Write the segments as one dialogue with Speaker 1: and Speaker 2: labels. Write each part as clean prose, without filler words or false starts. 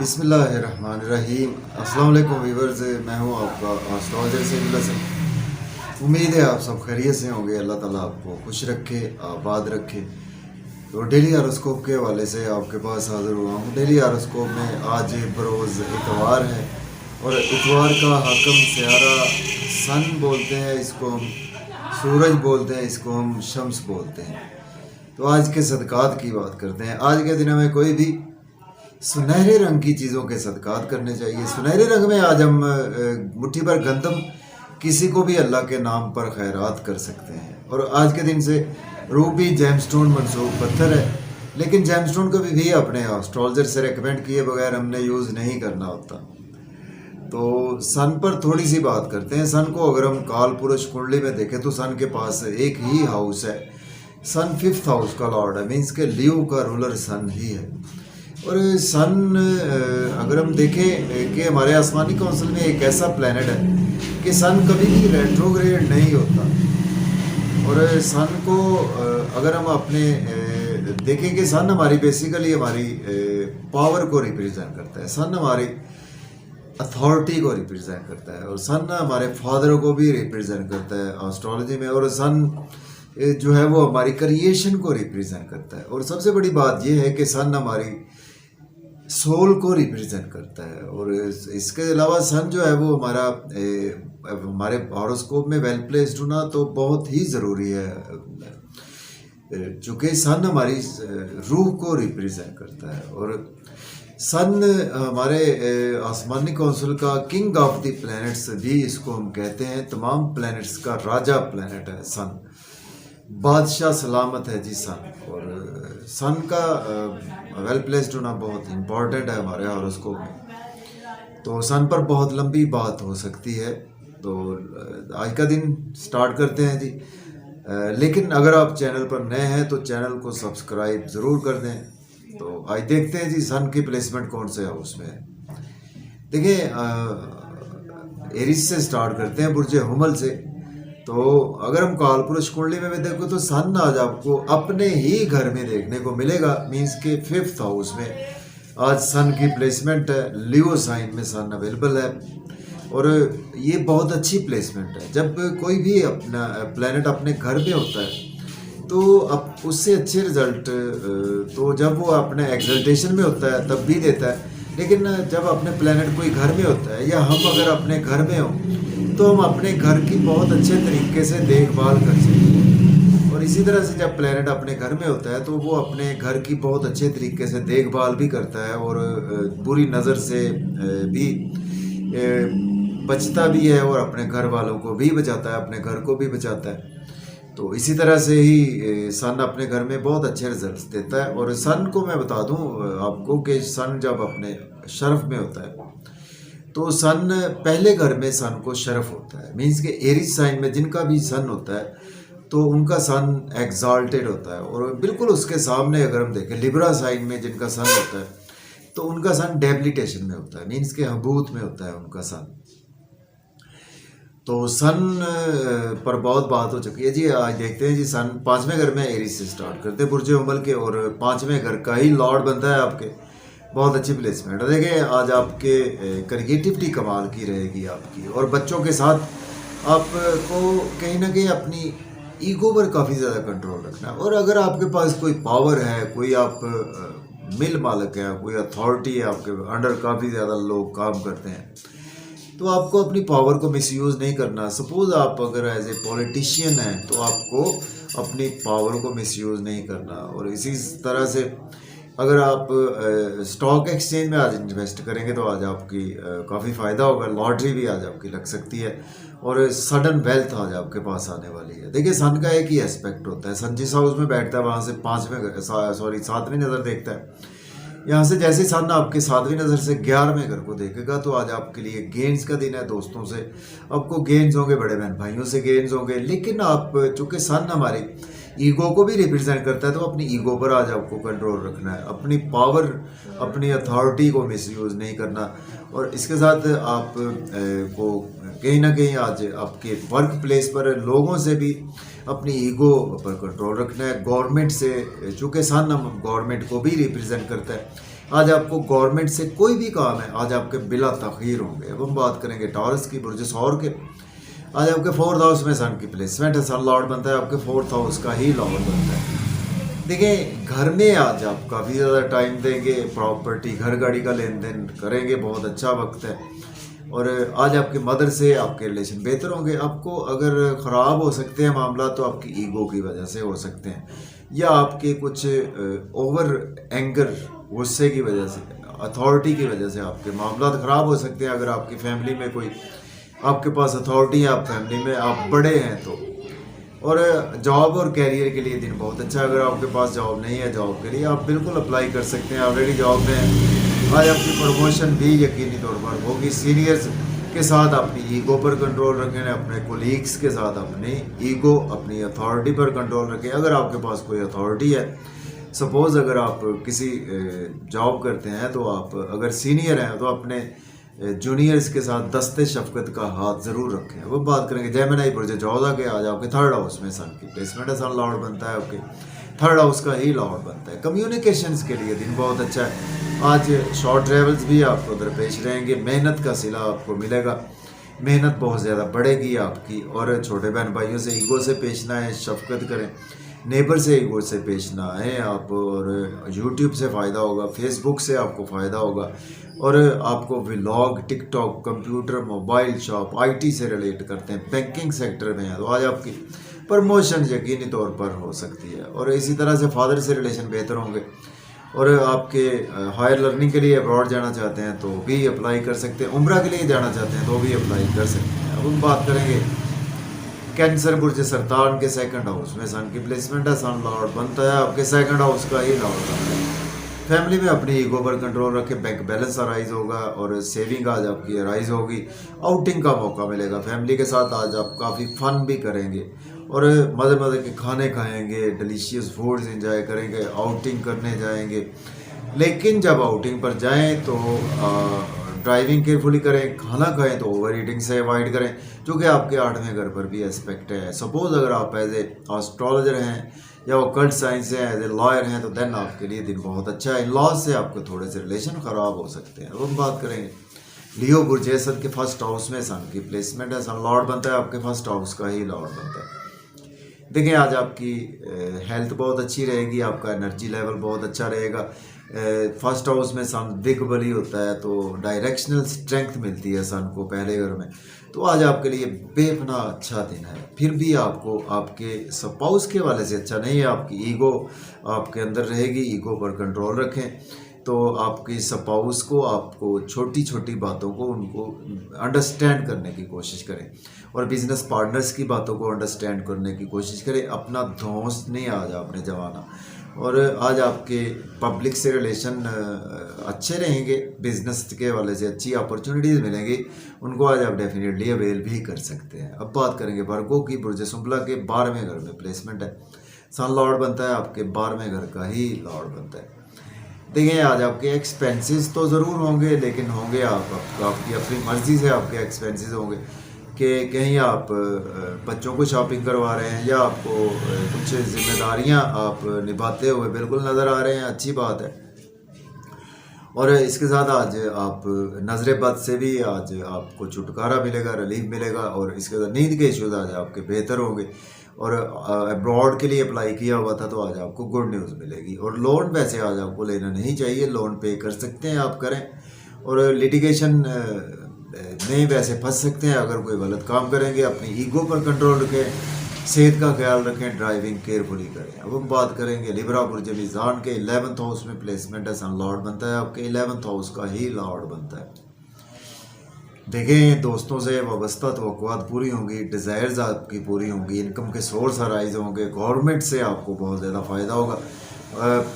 Speaker 1: बिस्मिल्लाहिर्रहमानिर्रहीम। अस्सलाम वालेकुम व्यूअर्स, मैं हूं आपका एस्ट्रोलॉजर से उम्मीद है आप सब खैरियत से होंगे। अल्लाह ताला आपको खुश रखे, आबाद रखे। तो डेली हॉरोस्कोप के हवाले से आपके पास हाजिर हुआ हूँ। डेली हॉरोस्कोप में आज बरोज़ इतवार है और इतवार का हाकम सियारा सन बोलते हैं, इसको हम सूरज बोलते हैं, इसको हम शम्स बोलते हैं। तो आज के सदक़ात की बात करते हैं। आज के दिन में कोई भी सुनहरे रंग की चीज़ों के सदक़ात करने चाहिए। सुनहरे रंग में आज हम मुट्ठी भर गंदम किसी को भी अल्लाह के नाम पर खैरात कर सकते हैं। और आज के दिन से रूबी जेमस्टोन मंसूब पत्थर है, लेकिन जेमस्टोन कभी भी अपने एस्ट्रोलॉजर से रेकमेंड किए बगैर हमने यूज़ नहीं करना होता। तो सन पर थोड़ी सी बात करते हैं। सन को अगर हम काल पुरुष कुंडली में देखें तो सन के पास एक ही हाउस है। सन 5th हाउस का लॉर्ड है, मीन्स के लियो का रूलर सन ही है। और सन अगर हम देखें कि हमारे आसमानी काउंसिल में एक ऐसा प्लैनेट है कि सन कभी भी रेट्रोग्रेड नहीं होता। और सन को अगर हम अपने देखें कि सन हमारी बेसिकली हमारी पावर को रिप्रेजेंट करता है। सन हमारी अथॉरिटी को रिप्रेजेंट करता है और सन हमारे फादर को भी रिप्रेजेंट करता है एस्ट्रोलॉजी में। और सन जो है वो हमारी क्रिएशन को रिप्रेजेंट करता है। और सबसे बड़ी बात यह है कि सन हमारी सोल को रिप्रेजेंट करता है। और इसके अलावा सन जो है वो हमारे हॉरोस्कोप में वेल प्लेस्ड होना तो बहुत ही ज़रूरी है, चूँकि सन हमारी रूह को रिप्रेजेंट करता है। और सन हमारे आसमानी काउंसिल का किंग ऑफ द प्लैनेट्स भी इसको हम कहते हैं। तमाम प्लैनेट्स का राजा प्लैनेट है सन, बादशाह सलामत है जी सन। और सन का वेल प्लेस्ड होना बहुत इम्पॉर्टेंट है हमारे हॉरोस्कोप में। तो सन पर बहुत लंबी बात हो सकती है, तो आज का दिन स्टार्ट करते हैं जी। लेकिन अगर आप चैनल पर नए हैं तो चैनल को सब्सक्राइब ज़रूर कर दें। तो आज देखते हैं जी सन की प्लेसमेंट कौन से हाउस में है। देखिए, एरिस से स्टार्ट करते हैं, बुर्ज हुमल से। तो अगर हम काल पुरुष कुंडली में भी देखो तो सन आज आपको अपने ही घर में देखने को मिलेगा, मीन्स के 5th हाउस में आज सन की प्लेसमेंट है। लियो साइन में सन अवेलेबल है और ये बहुत अच्छी प्लेसमेंट है। जब कोई भी अपना प्लैनेट अपने घर में होता है तो अब उससे अच्छे रिजल्ट तो जब वो अपने एक्सल्टेशन में होता है तब भी देता है। लेकिन जब अपने प्लैनेट कोई घर में होता है या हम अगर अपने घर में हों तो हम अपने घर की बहुत अच्छे तरीके से देखभाल कर सकते हैं। और इसी तरह से जब प्लैनेट अपने घर में होता है तो वो अपने घर की बहुत अच्छे तरीके से देखभाल भी करता है और बुरी नज़र से भी बचता भी है और अपने घर वालों को भी बचाता है, अपने घर को भी बचाता है। तो इसी तरह से ही सन अपने घर में बहुत अच्छे रिजल्ट्स देता है। और सन को मैं बता दूं आपको कि सन जब अपने शर्फ में होता है तो सन पहले घर में सन को शरफ होता है, मीन्स के एरिस साइन में जिनका भी सन होता है तो उनका सन एग्जाल्टेड होता है। और बिल्कुल उसके सामने अगर हम देखें लिब्रा साइन में जिनका सन होता है तो उनका सन डेबिलिटेशन में होता है, मीन्स के हबूत में होता है उनका सन। तो सन पर बहुत बात हो चुकी है जी। आज देखते हैं जी सन 5वें घर में एरिस से स्टार्ट करते हैं बुर्ज उमल के और 5वें घर का ही लॉर्ड बनता है आपके। बहुत अच्छी प्लेसमेंट है। देखिए, आज आपके क्रिएटिविटी कमाल की रहेगी आपकी। और बच्चों के साथ आपको कहीं ना कहीं अपनी ईगो पर काफ़ी ज़्यादा कंट्रोल रखना है। और अगर आपके पास कोई पावर है, कोई आप मिल मालिक है, कोई अथॉरिटी है, आपके अंडर काफ़ी ज़्यादा लोग काम करते हैं, तो आपको अपनी पावर को मिसयूज़ नहीं करना। सपोज़ आप अगर एज ए पॉलिटिशियन हैं तो आपको अपनी पावर को मिसयूज़ नहीं करना। और इसी तरह से अगर आप स्टॉक एक्सचेंज में आज इन्वेस्ट करेंगे तो आज आपकी काफ़ी फ़ायदा होगा। लॉटरी भी आज आपकी लग सकती है और सडन वेल्थ आज आपके पास आने वाली है। देखिए, सन का एक ही एस्पेक्ट होता है। सन जिस हाउस में बैठता है वहाँ से 7वीं नज़र देखता है। यहाँ से जैसे सन आपके 7वीं नज़र से 11वें घर को देखेगा तो आज आपके लिए गेंस का दिन है। दोस्तों से आपको गेंस होंगे, बड़े बहन भाइयों से गेंस होंगे। लेकिन आप चूँकि सन हमारी ईगो को भी रिप्रेजेंट करता है तो अपनी ईगो पर आज आपको कंट्रोल रखना है, अपनी पावर, अपनी अथॉरिटी को मिसयूज़ नहीं करना। और इसके साथ आप को कहीं ना कहीं आज आपके वर्क प्लेस पर लोगों से भी अपनी ईगो पर कंट्रोल रखना है। गवर्नमेंट से, चूँकि सन गवर्नमेंट को भी रिप्रेजेंट करता है, आज आपको गवर्नमेंट से कोई भी काम है आज आपके बिला तखीर होंगे। अब हम बात करेंगे टॉरस की, बुर्ज सौर के। आज आपके 4th हाउस में सन की प्लेसमेंट है, सन लॉर्ड बनता है आपके 4th हाउस का ही लॉर्ड बनता है। देखिए घर में आज आप काफ़ी ज़्यादा टाइम देंगे, प्रॉपर्टी घर गाड़ी का लेन देन करेंगे, बहुत अच्छा वक्त है। और आज आपके मदर से आपके रिलेशन बेहतर होंगे। आपको अगर ख़राब हो सकते हैं मामला तो आपकी ईगो की वजह से हो सकते हैं, या आपके कुछ ओवर एंगर, गुस्से की वजह से, अथॉरिटी की वजह से आपके मामला ख़राब हो सकते हैं। अगर आपकी फैमिली में कोई आपके पास अथॉरिटी है, आप फैमिली में आप बड़े हैं तो। और जॉब और कैरियर के लिए दिन बहुत अच्छा है। अगर आपके पास जॉब नहीं है, जॉब के लिए आप बिल्कुल अप्लाई कर सकते हैं, ऑलरेडी जॉब में है। आज आपकी प्रमोशन भी यकीनी तौर पर होगी। सीनियर्स के साथ अपनी ईगो पर कंट्रोल रखें, अपने कोलीग्स के साथ अपनी ईगो, अपनी अथॉरिटी पर कंट्रोल रखें। अगर आपके पास कोई अथॉरिटी है, सपोज़ अगर आप किसी जॉब करते हैं तो आप अगर सीनियर हैं तो अपने जूनियर्स के साथ दस्ते शफकत का हाथ ज़रूर रखें। अब बात करेंगे जेमिनी बुर्ज जोधा के। आज आपके 3rd हाउस में सन की प्लेसमेंट है, सन लॉर्ड बनता है आपके 3rd हाउस का ही लॉर्ड बनता है। कम्युनिकेशंस के लिए दिन बहुत अच्छा है। आज शॉर्ट ट्रेवल्स भी आपको दरपेश रहेंगे, मेहनत का सिला आपको मिलेगा, मेहनत बहुत ज़्यादा बढ़ेगी आपकी। और छोटे बहन भाइयों से ईगो से पेश ना आए, शफकत करें। नेबर से ईगो से पेश ना आए आप। और यूट्यूब से फ़ायदा होगा, फेसबुक से आपको फ़ायदा होगा। और आपको vlog, TikTok, computer, mobile shop, IT से रिलेट करते हैं, बैंकिंग सेक्टर में है तो आज आपकी प्रमोशन यकीनी तौर पर हो सकती है। और इसी तरह से फादर से रिलेशन बेहतर होंगे। और आपके हायर लर्निंग के लिए अब्रॉड जाना चाहते हैं तो भी अप्लाई कर सकते हैं, उम्रा के लिए जाना चाहते हैं तो भी अप्लाई कर सकते हैं। अब हम बात करेंगे कैंसर बुर्ज सरतान के 2nd हाउस में सन की प्लेसमेंट है, सन लॉर्ड बनता है आपके 2nd हाउस का ही लॉर्ड बनता है। फैमिली में अपनी ईगो पर कंट्रोल रखें, बैंक बैलेंस अराइज होगा और सेविंग आज आपकी अराइज होगी। आउटिंग का मौका मिलेगा, फैमिली के साथ आज आप काफ़ी फन भी करेंगे और मज़े मज़े के खाने खाएंगे, डिलीशियस फूड्स एंजॉय करेंगे, आउटिंग करने जाएंगे। लेकिन जब आउटिंग पर जाएं तो ड्राइविंग केयरफुली करें, खाना खाएं तो ओवर ईटिंग से अवॉइड करें, जो कि आपके 8वें घर पर भी एस्पेक्ट है। सपोज़ अगर आप एज ए एस्ट्रोलॉजर हैं या ऑकल्ट साइंस से एज ए लॉयर हैं तो देन आपके लिए दिन बहुत अच्छा है। इन लॉज से आपके थोड़े से रिलेशन ख़राब हो सकते हैं। अब हम बात करेंगे लियो बुर्ज असद के 1st हाउस में सन की प्लेसमेंट है, सन लॉर्ड बनता है आपके 1st हाउस का ही लॉर्ड बनता है। देखिए आज आपकी हेल्थ बहुत अच्छी रहेगी, आपका एनर्जी लेवल बहुत अच्छा रहेगा। 1st हाउस में सन दिग्बली होता है तो डायरेक्शनल स्ट्रेंथ मिलती है सन को पहले घर में। तो आज आपके लिए बेपना अच्छा दिन है। फिर भी आपको आपके स्पाउस के वाले से अच्छा नहीं है। आपकी ईगो आपके अंदर रहेगी, ईगो पर कंट्रोल रखें। तो आपके स्पाउस को आपको छोटी छोटी बातों को उनको अंडरस्टैंड करने की कोशिश करें और बिजनेस पार्टनर्स की बातों को अंडरस्टैंड करने की कोशिश करें। अपना दोस्त नहीं आज आपने जमाना। और आज आपके पब्लिक से रिलेशन अच्छे रहेंगे, बिजनेस के वाले से अच्छी अपॉर्चुनिटीज़ मिलेंगी, उनको आज आप डेफिनेटली अवेल भी कर सकते हैं। अब बात करेंगे वर्गो की। बुर्ज सुंबला के 12वें घर में प्लेसमेंट है, सन लॉर्ड बनता है आपके 12वें घर का ही लॉर्ड बनता है। देखिए आज आपके एक्सपेंसेस तो ज़रूर होंगे, लेकिन होंगे आपकी अपनी मर्ज़ी से आपके एक्सपेंसेस होंगे कि कहीं आप बच्चों को शॉपिंग करवा रहे हैं या आपको कुछ जिम्मेदारियां आप निभाते हुए बिल्कुल नज़र आ रहे हैं, अच्छी बात है। और इसके साथ आज आप नज़र बद से भी आज आपको छुटकारा मिलेगा, रिलीफ मिलेगा। और इसके साथ नींद के इश्यूज आज आपके बेहतर होंगे। और अब्रॉड के लिए अप्लाई किया हुआ था तो आज आपको गुड न्यूज़ मिलेगी। और लोन वैसे आज आपको लेना नहीं चाहिए, लोन पे कर सकते हैं आप, करें। और लिटिगेशन में वैसे फंस सकते हैं अगर कोई गलत काम करेंगे। अपनी ईगो पर कंट्रोल रखें, सेहत का ख्याल रखें, ड्राइविंग केयरफुली करें। अब हम बात करेंगे लिब्रा बुर्ज मीज़ान के 11th हाउस में प्लेसमेंट है, सन लॉर्ड बनता है आपके 11th हाउस का ही लॉर्ड बनता है। देखें दोस्तों से वाबस्ता तवक्कुआत पूरी होंगी, डिज़ायर्स आपकी पूरी होंगी, इनकम के सोर्स अराइज होंगे, गवर्नमेंट से आपको बहुत ज़्यादा फ़ायदा होगा,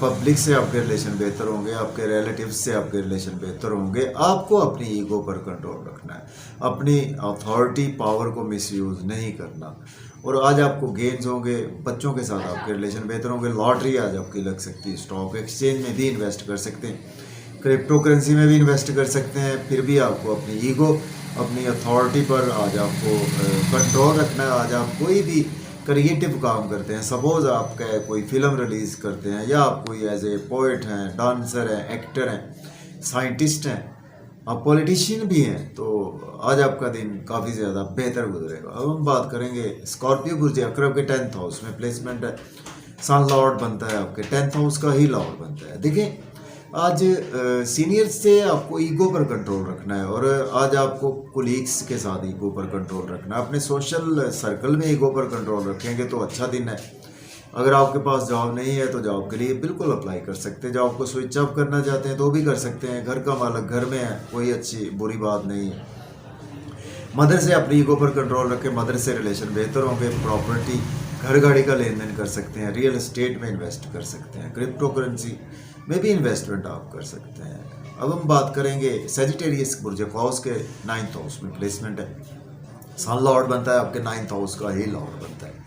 Speaker 1: पब्लिक से आपके रिलेशन बेहतर होंगे, आपके रिलेटिव्स से आपके रिलेशन बेहतर होंगे। आपको अपनी ईगो पर कंट्रोल रखना है, अपनी अथॉरिटी पावर को मिसयूज़ नहीं करना। और आज आपको गेन्स होंगे, बच्चों के साथ आपके रिलेशन बेहतर होंगे। लॉटरी आज आपकी लग सकती है, स्टॉक एक्सचेंज में भी इन्वेस्ट कर सकते हैं, क्रिप्टो करेंसी में भी इन्वेस्ट कर सकते हैं। फिर भी आपको अपनी ईगो, अपनी अथॉरिटी पर आज आपको कंट्रोल रखना है। आज आप कोई भी क्रिएटिव काम करते हैं, सपोज आप कोई फिल्म रिलीज़ करते हैं, या आप कोई एज ए पोइट हैं, डांसर हैं, एक्टर हैं, साइंटिस्ट हैं, आप पॉलिटिशियन भी हैं, तो आज आपका दिन काफ़ी ज़्यादा बेहतर गुजरेगा। अब हम बात करेंगे स्कॉर्पियो बुर्ज अकरब के 10th हाउस में प्लेसमेंट है, सन लॉर्ड बनता है आपके 10th हाउस का ही लॉर्ड बनता है। देखिए आज सीनियर से आपको ईगो पर कंट्रोल रखना है, और आज आपको कोलीग्स के साथ ईगो पर कंट्रोल रखना है, अपने सोशल सर्कल में ईगो पर कंट्रोल रखेंगे तो अच्छा दिन है। अगर आपके पास जॉब नहीं है तो जॉब के लिए बिल्कुल अप्लाई कर सकते हैं, जॉब को स्विच ऑफ करना चाहते हैं तो भी कर सकते हैं, घर का मालक घर में है, कोई अच्छी बुरी बात नहीं है। मदर से अपनी ईगो पर कंट्रोल रखें, मदर से रिलेशन बेहतर होंगे, प्रॉपर्टी घर गाड़ी का लेन देन कर सकते हैं, रियल एस्टेट में इन्वेस्ट कर सकते हैं, क्रिप्टो करेंसी में भी इन्वेस्टमेंट आप कर सकते हैं। अब हम बात करेंगे सेजिटेरियस बुर्ज कौस के 9th हाउस में प्लेसमेंट है, सन लॉर्ड बनता है आपके 9th हाउस का ही लॉर्ड बनता है।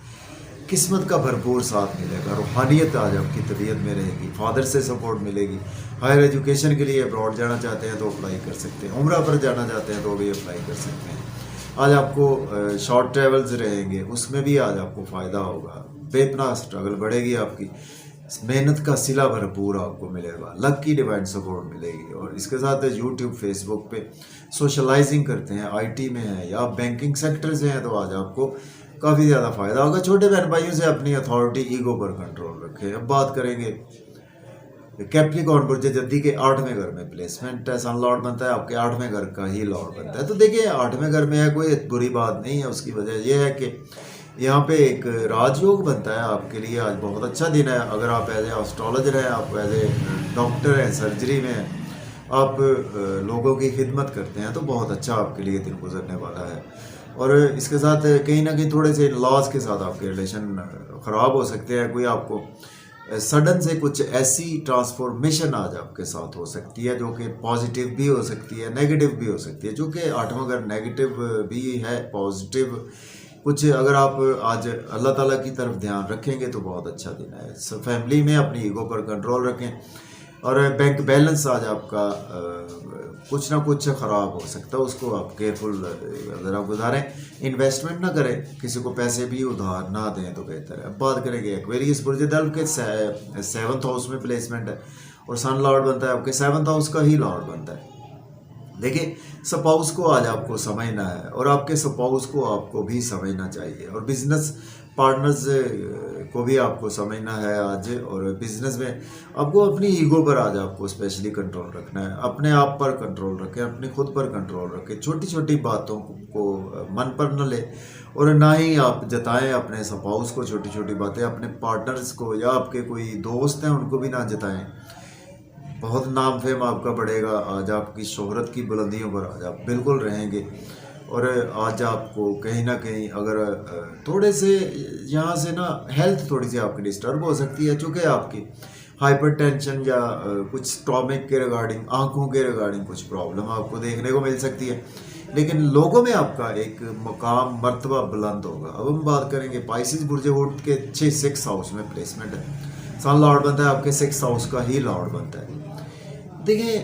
Speaker 1: किस्मत का भरपूर साथ मिलेगा, रूहानियत आज आपकी तबीयत में रहेगी, फादर से सपोर्ट मिलेगी। हायर एजुकेशन के लिए अब्रॉड जाना चाहते हैं तो अप्लाई कर सकते हैं, उम्रा पर जाना चाहते हैं तो भी अप्लाई कर सकते हैं। आज आपको शॉर्ट ट्रेवल्स रहेंगे, उसमें भी आज आपको फ़ायदा होगा, बेपनाह स्ट्रगल बढ़ेगी आपकी, मेहनत का सिला भरपूर आपको मिलेगा, लक की डिवाइन सपोर्ट मिलेगी। और इसके साथ यूट्यूब फेसबुक पे सोशलाइजिंग करते हैं, आईटी में है या बैंकिंग सेक्टर से हैं तो आज आपको काफ़ी ज़्यादा फ़ायदा होगा। छोटे बहन भाइयों से अपनी अथॉरिटी ईगो पर कंट्रोल रखें। अब बात करेंगे कैप्रिकॉर्न बुर्ज जद्दी के 8वें घर में प्लेसमेंट है, सन लॉर्ड बनता है आपके 8वें घर का ही लॉर्ड बनता है। तो देखिए 8वें घर में है, कोई बुरी बात नहीं है, उसकी वजह यह है कि यहाँ पे एक राजयोग बनता है आपके लिए। आज बहुत अच्छा दिन है, अगर आप एज ए एस्ट्रोलॉजर हैं, आप एज ए डॉक्टर हैं, सर्जरी में हैं, आप लोगों की खिदमत करते हैं तो बहुत अच्छा आपके लिए दिन गुजरने वाला है। और इसके साथ कहीं ना कहीं थोड़े से लॉज के साथ आपके रिलेशन ख़राब हो सकते हैं, कोई आपको सडन से कुछ ऐसी ट्रांसफॉर्मेशन आज आपके साथ हो सकती है जो कि पॉजिटिव भी हो सकती है, नेगेटिव भी हो सकती है। जो कि 8वां घर नेगेटिव भी है, पॉजिटिव कुछ अगर आप आज अल्लाह ताला की तरफ ध्यान रखेंगे तो बहुत अच्छा दिन है। फैमिली में अपनी ईगो पर कंट्रोल रखें, और बैंक बैलेंस आज आपका कुछ ना कुछ ख़राब हो सकता है, उसको आप केयरफुल ज़रा गुजारें, इन्वेस्टमेंट ना करें, किसी को पैसे भी उधार ना दें तो बेहतर है। अब बात करेंगे एक्वेरियस बुर्ज दल्व के 7th हाउस में प्लेसमेंट है, और सन लॉर्ड बनता है आपके 7th हाउस का ही लॉर्ड बनता है। देखिए स्पाउस को आज आपको समझना है, और आपके स्पाउस को आपको भी समझना चाहिए, और बिजनेस पार्टनर्स को भी आपको समझना है आज। और बिजनेस में आपको अपनी ईगो पर आज आपको स्पेशली कंट्रोल रखना है, अपने आप पर कंट्रोल रखें, अपने खुद पर कंट्रोल रखें, छोटी छोटी बातों को मन पर न ले, और ना ही आप जताएं अपने स्पाउस को छोटी छोटी बातें, अपने पार्टनर्स को या आपके कोई दोस्त हैं उनको भी ना जताएं। बहुत नाम फेम आपका बढ़ेगा, आज आपकी शोहरत की बुलंदियों पर आज आप बिल्कुल रहेंगे। और आज आपको कहीं ना कहीं अगर थोड़े से यहाँ से ना हेल्थ थोड़ी सी आपकी डिस्टर्ब हो सकती है, चूँकि आपकी हाइपरटेंशन या कुछ स्टॉमिक के रिगार्डिंग, आंखों के रिगार्डिंग कुछ प्रॉब्लम आपको देखने को मिल सकती है, लेकिन लोगों में आपका एक मकाम मर्तबा बुलंद होगा। अब हम बात करेंगे पाइसिस बुर्ज वुड के 6th हाउस में प्लेसमेंट है, सन लॉर्ड बनता है आपके 6th हाउस का ही लॉर्ड बनता है। देखिए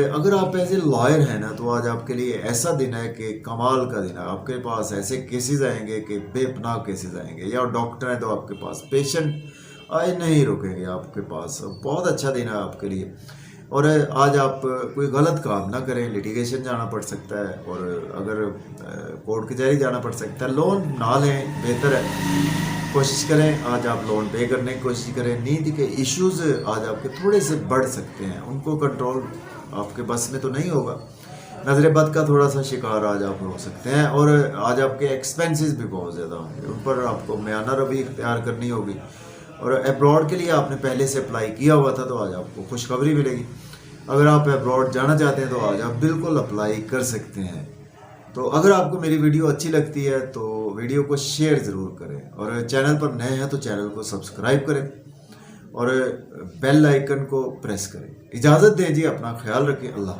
Speaker 1: अगर आप ऐसे लॉयर हैं ना तो आज आपके लिए ऐसा दिन है कि कमाल का दिन है, आपके पास ऐसे केसेस आएंगे कि बेपनाह केसेस आएंगे, या डॉक्टर हैं तो आपके पास पेशेंट आए नहीं रुकेंगे आपके पास, बहुत अच्छा दिन है आपके लिए। और आज आप कोई गलत काम ना करें, लिटिगेशन जाना पड़ सकता है, और अगर कोर्ट कचहरी जाना पड़ सकता है, लोन ना लें बेहतर है, कोशिश करें आज आप लोन पे करने की कोशिश करें। नींद के इश्यूज आज आपके थोड़े से बढ़ सकते हैं, उनको कंट्रोल आपके बस में तो नहीं होगा। नजर बद का थोड़ा सा शिकार आज आप हो सकते हैं, और आज आपके एक्सपेंसेस भी बहुत ज़्यादा होंगे, उन पर आपको म्याना रवि इख्तियार करनी होगी। और अब्रॉड के लिए आपने पहले से अप्लाई किया हुआ था तो आज आपको खुशखबरी मिलेगी। अगर आप अब्रॉड जाना चाहते हैं तो आज आप बिल्कुल अप्लाई कर सकते हैं। तो अगर आपको मेरी वीडियो अच्छी लगती है तो वीडियो को शेयर ज़रूर करें, और चैनल पर नए हैं तो चैनल को सब्सक्राइब करें, और बेल आइकन को प्रेस करें। इजाज़त दें जी, अपना ख्याल रखें। अल्लाह।